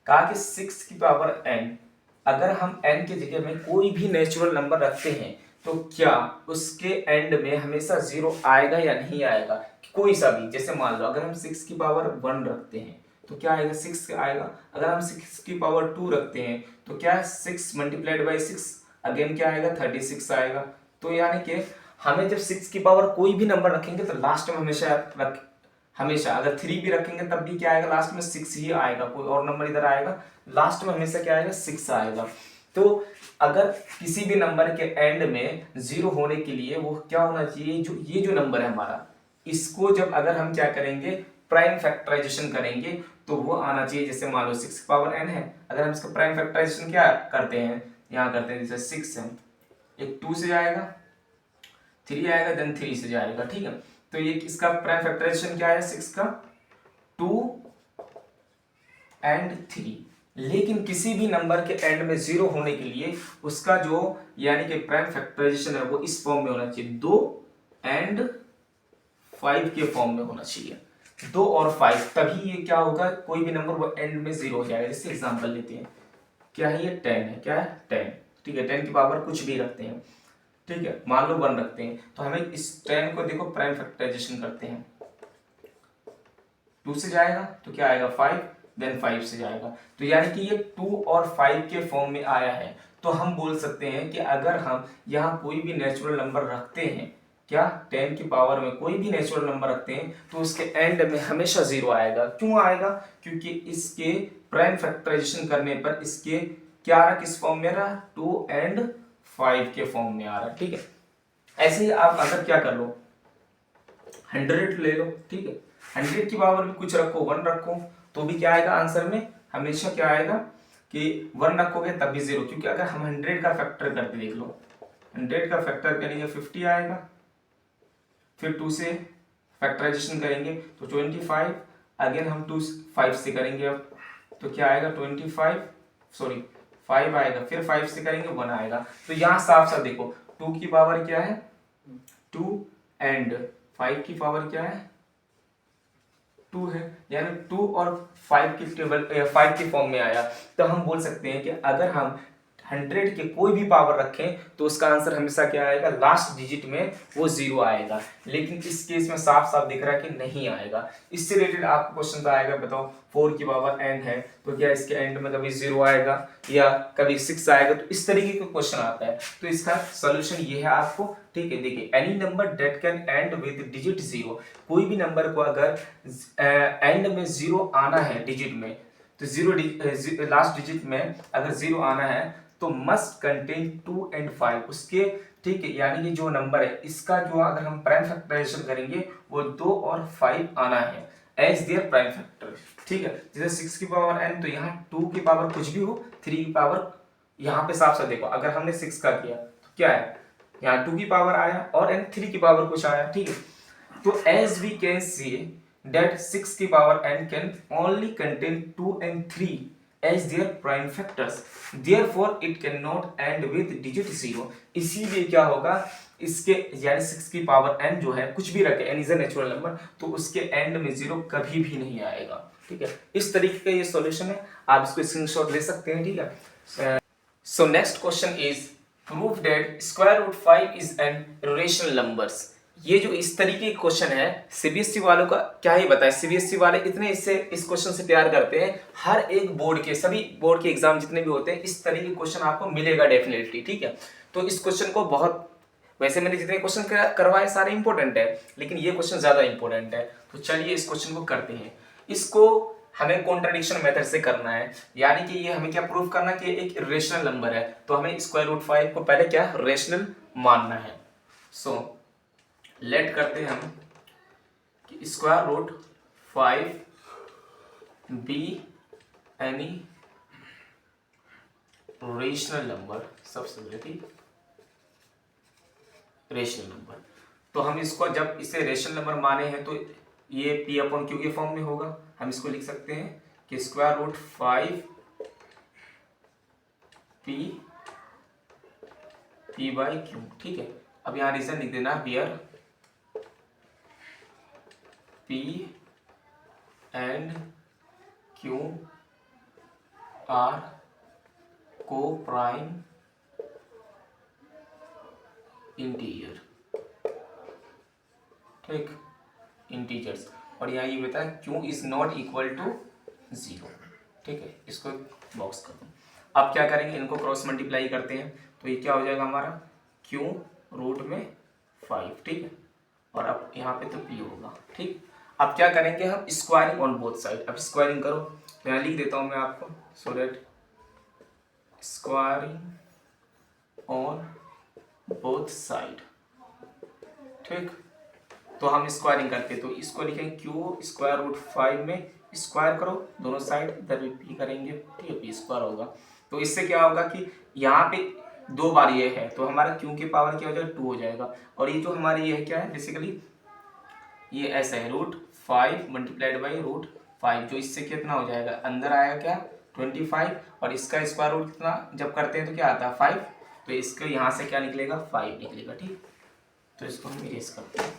Speaker 1: कहा कि 6 की पावर n, अगर हम n की जगह में कोई भी नेचुरल नंबर रखते हैं तो क्या उसके एंड में हमेशा 0 आएगा या नहीं आएगा, कोई सा भी। जैसे मान लो अगर हम 6 की पावर 1 रखते हैं तो क्या आएगा 6 आएगा, अगर हम 6 की पावर 2 रखते हैं तो क्या 6 मल्टीप्लाइड बाई 6 अगेन क्या आएगा 36 आएगा। तो यानी कि हमें जब 6 की पावर कोई भी नंबर रखेंगे तो लास्ट में हमेशा अगर 3 भी रखेंगे तब भी क्या आएगा लास्ट में 6 ही आएगा, कोई और नंबर इधर आएगा लास्ट में हमेशा क्या आएगा 6 आएगा। तो अगर किसी भी नंबर के एंड में 0 होने के लिए वो क्या होना चाहिए, जो ये जो नंबर है हमारा, इसको जब अगर हम क्या करेंगे प्राइम फैक्टराइजेशन करेंगे तो वो आना चाहिए, जैसे मान लो 6 पावर n है, अगर हम इसका प्राइम फैक्टराइजेशन क्या करते हैं, यहाँ करते हैं, जैसे 6 है, एक 2 से जाएगा, 3 आएगा, देन 3 से जाएगा, ठीक है। तो ये इसका प्राइम फैक्टराइजेशन क्या है 6 का, 2 एंड 3। लेकिन किसी भी नंबर के एंड में 0 होने के लिए उसका जो यानी कि प्राइम फैक्टराइजेशन है वो इस फॉर्म में होना चाहिए, 2 एंड 5 के फॉर्म में होना चाहिए, 2 और 5, तभी ये क्या होगा, कोई भी नंबर वो एंड में 0 हो जाएगा। जैसे एग्जांपल लेते हैं, क्या है ये 10 है, क्या है 10, ठीक है, 10 की पावर कुछ भी रखते हैं, ठीक है, मान लो 1 रखते हैं, तो हमें इस 10 को देखो प्राइम फैक्टराइजेशन करते हैं, 2 से जाएगा तो क्या आएगा 5, देन 5 से जाएगा, तो यानी कि ये 2 और 5 के फॉर्म में आया है। तो हम बोल सकते हैं कि अगर हम यहाँ कोई भी नेचुरल नंबर रखते हैं, क्या 10 की पावर में कोई भी नेचुरल नंबर रखते हैं तो उसके एंड में हमेशा 0 आएगा। क्यों आएगा, क्योंकि इसके प्राइम फैक्टराइजेशन करने पर इसके क्या आ रहा, किस फॉर्म में रहा, 2 एंड 5 के फॉर्म में आ रहा, ठीक है। ऐसे ही आप अगर क्या कर लो 100 ले लो, ठीक है, 100 की पावर में कुछ रखो, 1 रखो, तो भी क्या आएगा आंसर में, हमेशा क्या आएगा कि 1 रखोगे तब भी 0, क्योंकि अगर हम 100 का फैक्टर करके देख लो, 100 का फैक्टर करेंगे 50 आएगा, फिर 2 से फैक्टराइजेशन करेंगे तो 25, अगेन हम 2 5 से करेंगे अब, तो क्या आएगा 25, सॉरी 5 आएगा, फिर 5 से करेंगे 1 आएगा। तो यहाँ साफ साफ देखो 2 की पावर क्या है 2 एंड 5 की पावर क्या है 2 है, यानी 2 और 5 की टेबल 5 के फॉर्म में आया। तो हम बोल सकते हैं कि अगर हम 100 के कोई भी पावर रखें तो उसका आंसर हमेशा क्या आएगा, लास्ट डिजिट में वो 0 आएगा। लेकिन इस केस में साफ साफ दिख रहा है कि नहीं आएगा। इससे रिलेटेड आपको क्वेश्चन आएगा, बताओ 4 की पावर n है तो क्या इसके एंड में कभी 0 आएगा या कभी 6 आएगा, तो इस तरीके का क्वेश्चन आता है। तो इसका सोल्यूशन ये है आपको, ठीक है। देखिए any number that can and with digit 0, कोई भी नंबर को अगर एंड में 0 आना है डिजिट में, तो 0 लास्ट डिजिट में अगर 0 आना है तो मस्ट कंटेन 2 एंड 5 उसके, ठीक है, यानी कि जो नंबर है इसका जो अगर हम प्राइम फैक्टराइजेशन करेंगे वो 2 और 5 आना है एज देयर प्राइम फैक्टर, ठीक है। जैसे 6 की पावर n, तो यहाँ 2 की पावर कुछ भी हो, 3 की पावर, यहाँ पे साफ साफ देखो अगर हमने 6 का किया तो क्या है, यहाँ 2 की पावर आया और n 3 की पावर कुछ आया, ठीक है। तो as we can see that 6 की power n can only contain 2 and 3 as their prime factors, therefore it cannot end with digit 0। इसीलिए क्या होगा, इसके यानी 6 की पावर n जो है कुछ भी रखे, n is a natural number, तो उसके एंड में 0 कभी भी नहीं आएगा, ठीक है। इस तरीके का ये सॉल्यूशन है, आप इसको स्क्रीनशॉट ले सकते हैं, ठीक है। So next question is prove that square root 5 is an rational numbers. ये जो इस तरीके के क्वेश्चन है सीबीएसई वालों का क्या ही बताएं, सीबीएसई वाले इतने इससे इस क्वेश्चन से प्यार करते हैं, हर एक बोर्ड के सभी बोर्ड के एग्जाम जितने भी होते हैं इस तरीके के क्वेश्चन आपको मिलेगा डेफिनेटली, ठीक है। तो इस क्वेश्चन को बहुत, वैसे मैंने जितने क्वेश्चन करवाए सारे इंपॉर्टेंट है, लेकिन ये क्वेश्चन ज्यादा इंपॉर्टेंट है। तो चलिए इस क्वेश्चन को करते हैं। इसको हमें कॉन्ट्रडिक्शन मेथड से करना है, यानी कि ये हमें क्या प्रूव करना है कि एक रेशनल नंबर है, तो हमें स्क्वायर रूट 5 को पहले क्या रेशनल मानना है। सो लेट करते हैं हम कि square root 5 be any rational number, सबसे पहले ठीक रेशनल नंबर। तो हम इसको जब इसे रेशनल नंबर माने हैं तो ये p अपॉन क्यू के फॉर्म में होगा। हम इसको लिख सकते हैं कि square root 5 p by Q, ठीक है। अब यहाँ रीजन लिख देना here p and q are coprime integer, ठीक, इंटीजर्स। और यहाँ ये बताया q is not equal to 0, ठीक है। इसको बॉक्स कर दूँ। अब क्या करेंगे, इनको क्रॉस मल्टीप्लाई करते हैं तो ये क्या हो जाएगा हमारा q रूट में 5, ठीक है। और अब यहाँ पे तो p होगा, ठीक। अब क्या करेंगे हम स्क्वायरिंग ऑन बोथ साइड। अब स्क्वायरिंग करो तो यहाँ लिख देता हूँ मैं आपको, so that squaring on both side. ठीक, तो हम स्क्वायरिंग करते तो इसको लिखेंगे क्यू स्क्वायर रूट 5 में स्क्वायर करो दोनों साइड, इधर भी पी करेंगे, ठीक है, पी स्क्वायर होगा। तो इससे क्या होगा कि यहाँ पे 2 बार ये है तो हमारा क्यू की पावर क्या हो जाएगा 2 हो जाएगा। और ये जो हमारी ये है क्या है बेसिकली ये ऐसा है रूट 5 मल्टीप्लाइड बाई रूट 5, जो इससे कितना हो जाएगा अंदर आएगा क्या 25, और इसका स्क्वायर रूट कितना जब करते हैं तो क्या आता है 5, तो इसको यहाँ से क्या निकलेगा 5 निकलेगा। ठीक, तो इसको हम इरेज करते हैं।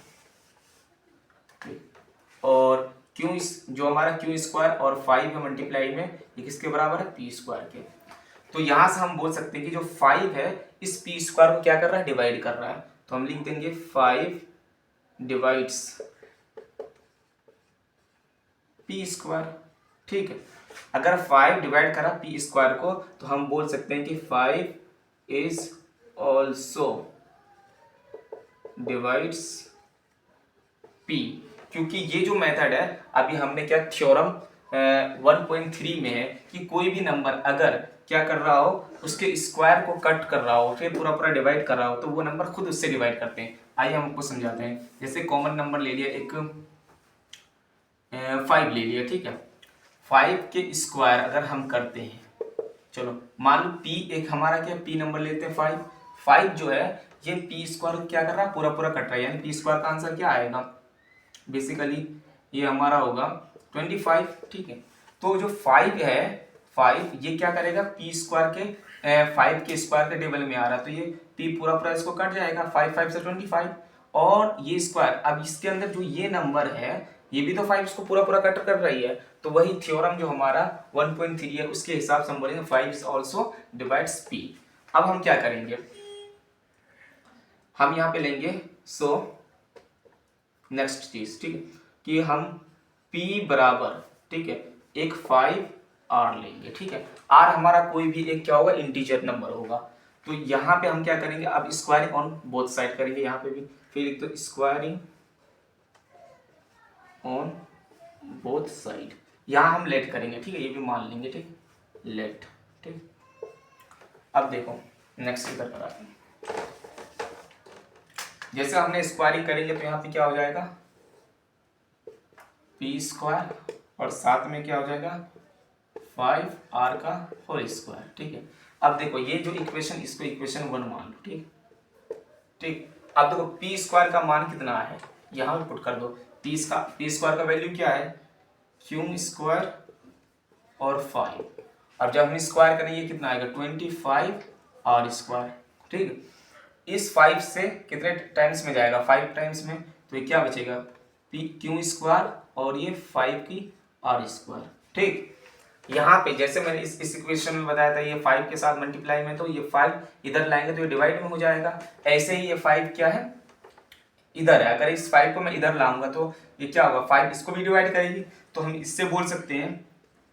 Speaker 1: और क्यू जो हमारा क्यू स्क्वायर और 5 है मल्टीप्लाई में ये किसके बराबर है पी स्क्वायर के। तो यहां से हम बोल सकते हैं कि जो 5 है इस पी स्क्वायर को क्या कर रहा है डिवाइड कर रहा है, तो हम लिख देंगे 5 डिवाइड्स पी स्क्वायर। ठीक है, अगर 5 डिवाइड करा पी स्क्वायर को तो हम बोल सकते हैं कि 5 इज ऑल्सो डिवाइड्स पी, क्योंकि ये जो मेथड है अभी हमने क्या थ्योरम 1.3 में है कि कोई भी नंबर अगर क्या कर रहा हो उसके स्क्वायर को कट कर रहा हो फिर पूरा पूरा डिवाइड कर रहा हो तो वो नंबर खुद उससे डिवाइड करते हैं। आइए हम आपको समझाते हैं। जैसे कॉमन नंबर ले लिया एक 5 ले लिया, ठीक है, 5 के स्क्वायर अगर हम करते हैं, चलो मान लो पी एक हमारा क्या पी नंबर लेते हैं 5 जो है ये पी स्क्वायर क्या कर रहा है पूरा पूरा कट रहा है, यानी पी स्क्वायर का आंसर क्या आएगा बेसिकली ये हमारा होगा 25। ठीक है, तो जो 5 है 5 ये क्या करेगा पी स्क्वायर के 5 के स्क्वायर के टेबल में आ रहा है तो ये पी पूरा पूरा इसको कट जाएगा 5 से 25, और ये स्क्वायर अब इसके अंदर जो ये नंबर है ये भी तो 5 इसको पूरा पूरा कट कर रही है, तो वही थ्योरम जो हमारा 1.3 है उसके हिसाब से हम बोलेंगे 5 इज ऑल्सो डिवाइड्स पी। अब हम क्या करेंगे हम यहाँ पे लेंगे सो नेक्स्ट चीज, ठीक है, कि हम P बराबर, ठीक है, एक 5R लेंगे। ठीक है, R हमारा कोई भी एक क्या होगा इंटीजर नंबर होगा, तो यहाँ पे हम क्या करेंगे अब स्क्वायरिंग ऑन बोथ साइड करेंगे, यहाँ पे भी फिर एक तो स्क्वायरिंग ऑन बोथ साइड, यहाँ हम लेट करेंगे, ठीक है, ये भी मान लेंगे, ठीक लेट। ठीक, अब देखो नेक्स्ट इधर कराते हैं। जैसे हमने स्क्वायरिंग करेंगे तो यहाँ पे क्या हो जाएगा पी स्क्वायर और साथ में क्या हो जाएगा 5R का होल स्क्वायर। ठीक है, अब देखो ये जो इक्वेशन इसको इक्वेशन 1 मान लो। ठीक ठीक, अब देखो पी स्क्वायर का मान कितना है यहाँ पे पुट कर दो, पी स्क्वायर का वैल्यू क्या है क्यू स्क्वायर और 5, अब जब हम स्क्वायर करेंगे ये कितना आएगा 25R स्क्वायर। ठीक है, इस 5 से कितने टाइम्स में जाएगा 5 टाइम्स में, तो ये क्या बचेगा पी क्यू स्क्वायर और ये 5 की आर स्क्वायर। ठीक, यहाँ पे जैसे मैंने इस इक्वेशन में बताया था ये 5 के साथ मल्टीप्लाई में तो ये 5 इधर लाएंगे तो ये डिवाइड में हो जाएगा, ऐसे ही ये 5 क्या है इधर है, अगर इस 5 को मैं इधर लाऊंगा तो ये क्या होगा 5 इसको भी डिवाइड करेगी, तो हम इससे बोल सकते हैं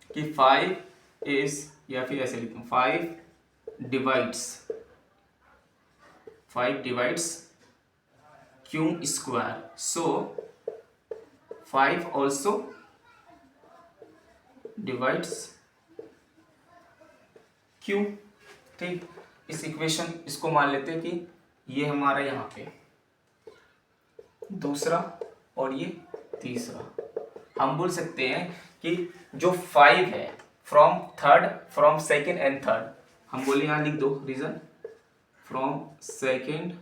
Speaker 1: कि 5 इज, या फिर ऐसे लिखूं 5 डिवाइड्स क्यू स्क्वायर, सो 5 ऑल्सो डिवाइड्स क्यू। ठीक, इस इक्वेशन इसको मान लेते हैं कि ये हमारा यहाँ पे दूसरा और ये तीसरा, हम बोल सकते हैं कि जो 5 है फ्रॉम सेकेंड एंड थर्ड, हम बोले यहाँ लिख दो reason from second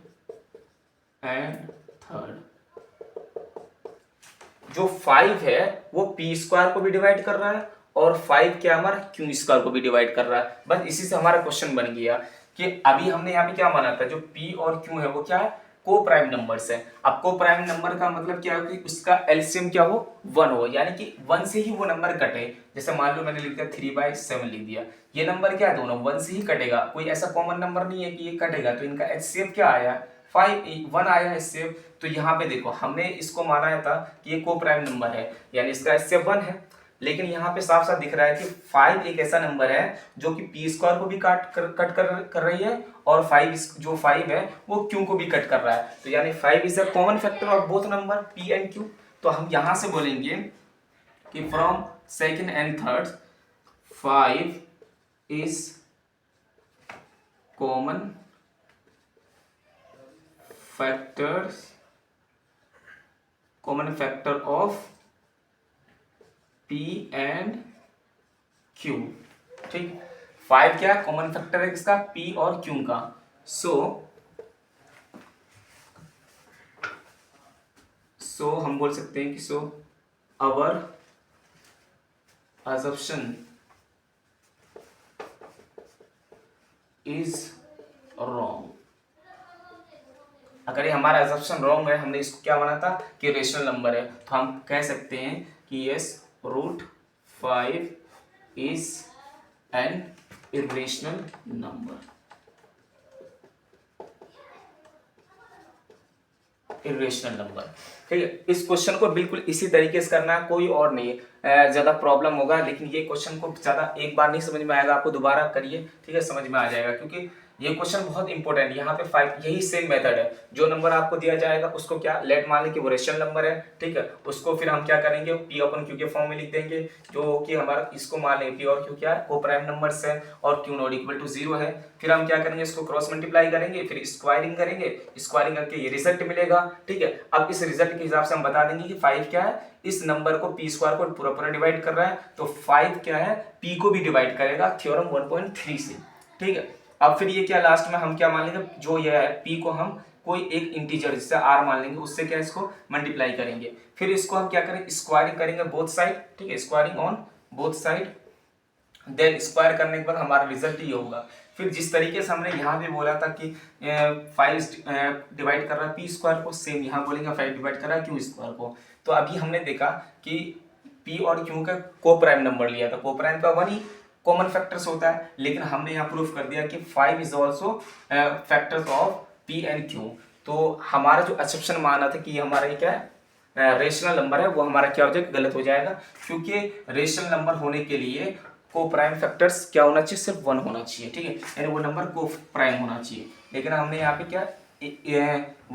Speaker 1: and third, जो 5 है वो पी स्क्वायर को भी डिवाइड कर रहा है और 5 क्या हमारा क्यू स्क्वायर को भी डिवाइड कर रहा है। बस इसी से हमारा क्वेश्चन बन गया कि अभी हमने यहाँ पे क्या माना था जो पी और क्यू है वो क्या है को प्राइम नंबर्स है। अब को प्राइम नंबर का मतलब क्या है कि उसका एलसीएम क्या हो 1 हो, यानी कि 1 से ही वो नंबर कटे। जैसे मान लो मैंने लिख दिया 3/7 लिख दिया, ये नंबर क्या है दोनों 1 से ही कटेगा, कोई ऐसा कॉमन नंबर नहीं है कि ये कटेगा, तो इनका एचसीएफ क्या आया 1 आया एचसीएफ। तो यहाँ पे देखो हमने इसको माना था कि ये को प्राइम नंबर है यानी इसका एचसीएफ 1 है, लेकिन यहाँ पे साफ साफ दिख रहा है कि 5 एक ऐसा नंबर है जो कि पी स्क्वायर को भी कट कर रही है और 5 है वो क्यू को भी कट कर रहा है, तो यानी 5 is a common factor of both number P and Q. तो हम यहाँ से बोलेंगे कि from second and third 5 is common factor of P and Q. ठीक, 5 क्या कॉमन फैक्टर है किसका, पी और क्यू का। सो हम बोल सकते हैं कि आवर assumption इज रॉन्ग। अगर ये हमारा assumption रॉन्ग है, हमने इसको क्या माना था कि रेशनल नंबर है, तो हम कह सकते हैं कि yes √5 is an irrational number. Irrational number, ठीक है। इस क्वेश्चन को बिल्कुल इसी तरीके से करना है, कोई और नहीं है। ज्यादा प्रॉब्लम होगा, लेकिन ये क्वेश्चन को ज्यादा एक बार नहीं समझ में आएगा, आपको दोबारा करिए, ठीक है, समझ में आ जाएगा। क्योंकि ये क्वेश्चन बहुत इंपॉर्टेंट है। यहाँ पे 5 यही सेम मेथड है, जो नंबर आपको दिया जाएगा उसको क्या लेट मान लें कि वो रेशनल नंबर है, ठीक है। उसको फिर हम क्या करेंगे, पी अपन क्यू के फॉर्म में लिख देंगे, जो कि हमारा इसको मान लें पी और क्यू क्या है, को प्राइम नंबर्स है और क्यू नॉट इक्वल टू 0 है। फिर हम क्या करेंगे, इसको क्रॉस मल्टीप्लाई करेंगे, फिर स्क्वायरिंग करेंगे, स्क्वायरिंग करके ये रिजल्ट मिलेगा, ठीक है। अब इस रिजल्ट के हिसाब से हम बता देंगे कि 5 क्या है, इस नंबर को पी स्क्वायर को पूरा पूरा डिवाइड कर रहा है, तो 5 क्या है, पी को भी डिवाइड करेगा थ्योरम 1.3 से, ठीक है। अब फिर ये क्या लास्ट में हम क्या मान लेंगे, जो ये है पी को हम कोई एक इंटीजर जिससे आर मान लेंगे, उससे क्या इसको मल्टीप्लाई करेंगे। फिर इसको हम क्या करेंगे, स्क्वायरिंग करेंगे बोथ साइड, ठीक है, squaring on both side, then square करने के बाद हमारा रिजल्ट ये होगा। फिर जिस तरीके से हमने यहाँ पे बोला था कि 5 डिवाइड कर रहा है पी स्क्वायर को, सेम यहाँ बोलेंगे 5 डिवाइड कर रहा है क्यू स्क्वायर को। तो अभी हमने देखा कि पी और क्यू का को प्राइम नंबर लिया था, को प्राइम का 1 ही कॉमन फैक्टर्स होता है, लेकिन हमने यहाँ प्रूफ कर दिया कि 5 is also factors of P and Q. तो हमारा जो एक्सेप्शन माना था कि हमारा ये क्या है, रेशनल नंबर है, वो हमारा क्या हो जाएगा, गलत हो जाएगा। क्योंकि रेशनल नंबर होने के लिए को प्राइम फैक्टर्स क्या होना चाहिए, सिर्फ 1 होना चाहिए, ठीक है, यानी वो नंबर को प्राइम होना चाहिए। लेकिन हमने यहाँ पे क्या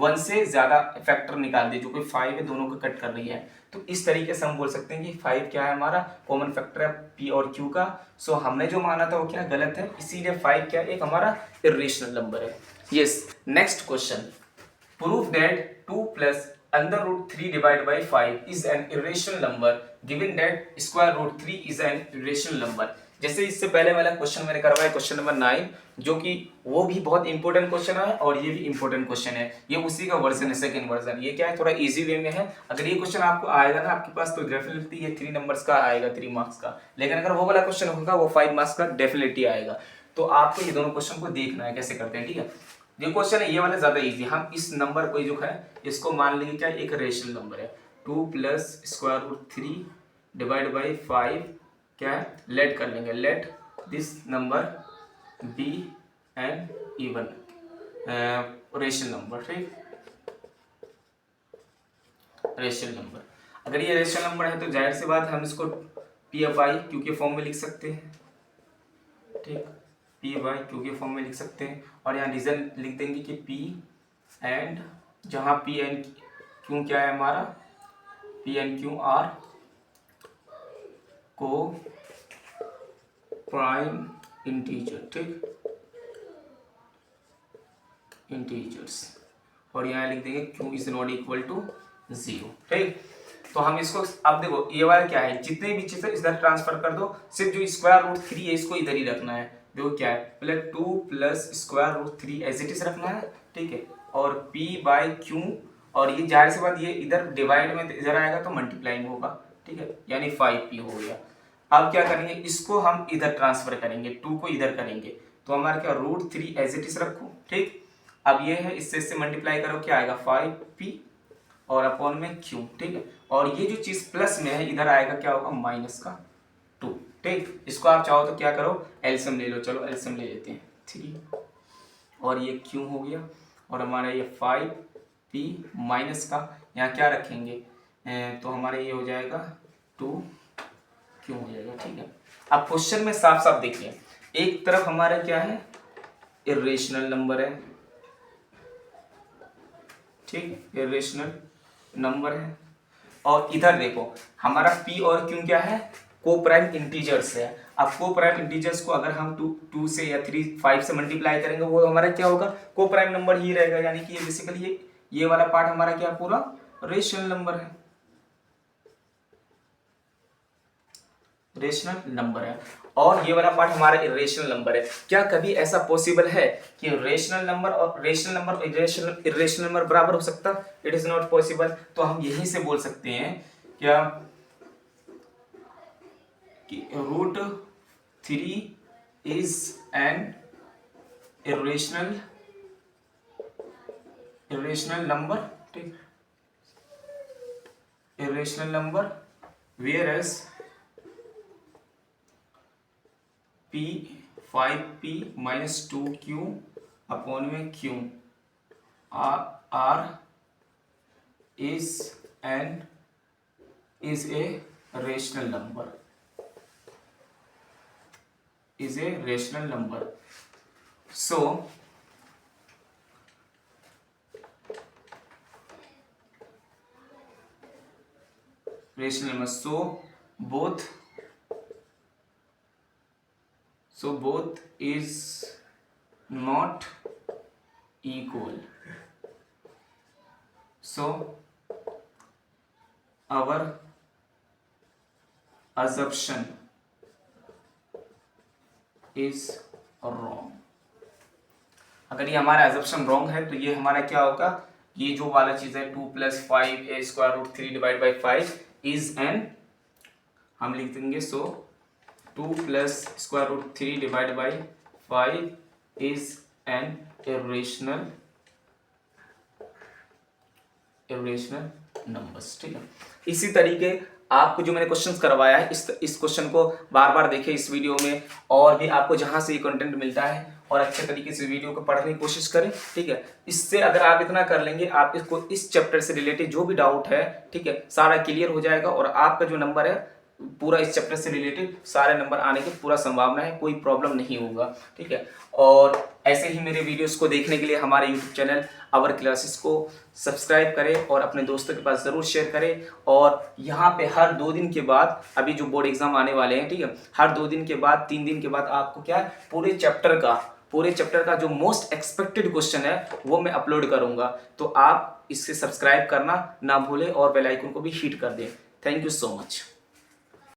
Speaker 1: 1 से ज्यादा फैक्टर निकाल दिए, जो कोई 5 है, दोनों को कट कर रही है। तो इस तरीके से हम बोल सकते हैं कि 5 क्या है, हमारा कॉमन फैक्टर है पी और क्यू का। सो हमने जो माना था वो क्या गलत है, इसीलिए 5 क्या एक हमारा इरेशनल नंबर है। Yes, next question, prove that 2 + √3 divided by 5 is an irrational number given that square root 3 is an irrational number। जैसे इससे पहले वाला क्वेश्चन मैंने करवाया क्वेश्चन नंबर 9, जो कि वो भी बहुत इंपॉर्टेंट क्वेश्चन है और ये भी इंपॉर्टेंट क्वेश्चन है, ये उसी का वर्जन है, सेकंड वर्जन। ये क्या है, थोड़ा इजी वे में है। अगर ये क्वेश्चन आपको आएगा ना आपके पास, तो डेफिनेटली ये 3 नंबर्स का आएगा, 3 मार्क्स का। लेकिन अगर वो वाला क्वेश्चन होगा वो 5 मार्क्स का डेफिनेटली आएगा। तो आपको ये दोनों क्वेश्चन को देखना है कैसे करते हैं, ठीक है। जो क्वेश्चन है ये वाला ज्यादा इजी, हम इस नंबर को जो है इसको मान लेंगे क्या एक रेशनल नंबर है, 2 + √3 डिवाइड बाई 5 क्या है, लेट कर लेंगे, let this number be an even rational number, ठीक, रेशनल नंबर। अगर ये रेशनल नंबर है तो जाहिर सी बात हम इसको पी एफ आई क्यू के फॉर्म में लिख सकते हैं, ठीक, पी बाई क्यू के फॉर्म में लिख सकते हैं। और यहाँ रीजन लिख देंगे कि पी एंड, जहाँ पी एंड क्यू क्या है हमारा, P and Q are coprime integer, ठीक, इंटीजर्स। और यहाँ लिख देंगे Q is not equal to 0, ठीक। तो हम इसको अब देखो ये वाला क्या है, जितने भी चीजें इधर ट्रांसफर कर दो, सिर्फ जो √3 है इसको इधर ही रखना है। देखो क्या है, पहले 2 + √3 एज इट इज रखना है, ठीक है। और p बाई क्यू, और ये जाहिर सी बात ये इधर डिवाइड में इधर आएगा तो मल्टीप्लाई में होगा, ठीक है, यानी 5p हो गया। अब क्या करेंगे, इसको हम इधर ट्रांसफर करेंगे, 2 को इधर करेंगे, तो हमारा क्या √3 एज इट इज रखो, ठीक। अब ये है, इससे मल्टीप्लाई करो, क्या आएगा 5p और अपॉन में q, ठीक है। और ये जो चीज प्लस में है इधर आएगा क्या होगा -2, ठीक। इसको आप चाहो तो क्या करो एलसीएम ले लो, चलो एलसीएम ले लेते हैं, 3 और ये q हो गया, और हमारा ये 5p माइनस का यहाँ क्या रखेंगे, तो हमारे ये हो जाएगा 2q हो जाएगा, ठीक है। अब क्वेश्चन में साफ साफ देखिए, एक तरफ हमारा क्या है इरेशनल नंबर है, ठीक, इरेशनल नंबर है, और इधर देखो हमारा p और q क्या है को प्राइम इंटीजर्स है। अब को प्राइम इंटीजर्स को अगर हम 2 से या 3 5 से मल्टीप्लाई करेंगे वो हमारा क्या होगा, को प्राइम नंबर ही रहेगा, यानी कि ये बेसिकली ये वाला पार्ट हमारा क्या पूरा रेशनल नंबर है, रेशनल नंबर है, और ये वाला पार्ट हमारा इरेशनल नंबर है। क्या कभी ऐसा पॉसिबल है कि रेशनल नंबर और रेशनल नंबर इरेशनल नंबर बराबर हो सकता? It is not possible. तो हम यहीं से बोल सकते हैं क्या कि √3 इज एन इरेशनल नंबर, ठीक, irrational number, whereas P 5P minus 2Q upon में Q R is a rational number, is a rational number. So rational number, so both is not equal, so our assumption is wrong। अगर ये हमारा assumption wrong है तो ये हमारा क्या होगा, ये जो वाला चीज है 2 + 5a √3 divide by 5 is N, हम लिख देंगे सो 2 + √3 divide by 5 is an irrational numbers, ठीक है। इसी तरीके आपको जो मैंने क्वेश्चंस करवाया है इस क्वेश्चन को बार बार देखें इस वीडियो में, और भी आपको जहां से ये कंटेंट मिलता है और अच्छे तरीके से वीडियो को पढ़ने की कोशिश करें, ठीक है। इससे अगर आप इतना कर लेंगे, आप इसको इस चैप्टर से रिलेटेड जो भी डाउट है, ठीक है, सारा क्लियर हो जाएगा, और आपका जो नंबर है पूरा इस चैप्टर से रिलेटेड सारे नंबर आने की पूरा संभावना है, कोई प्रॉब्लम नहीं होगा, ठीक है। और ऐसे ही मेरे वीडियोस को देखने के लिए हमारे यूट्यूब चैनल आवर क्लासेस को सब्सक्राइब करें और अपने दोस्तों के पास ज़रूर शेयर करें। और यहाँ पे हर 2 दिन के बाद, अभी जो बोर्ड एग्जाम आने वाले हैं, ठीक है, हर 2 दिन के बाद 3 दिन के बाद आपको क्या है पूरे चैप्टर का जो मोस्ट एक्सपेक्टेड क्वेश्चन है वो मैं अपलोड करूँगा। तो आप इससे सब्सक्राइब करना ना भूलें और बेल आइकन को भी हिट कर दें। Thank you so much.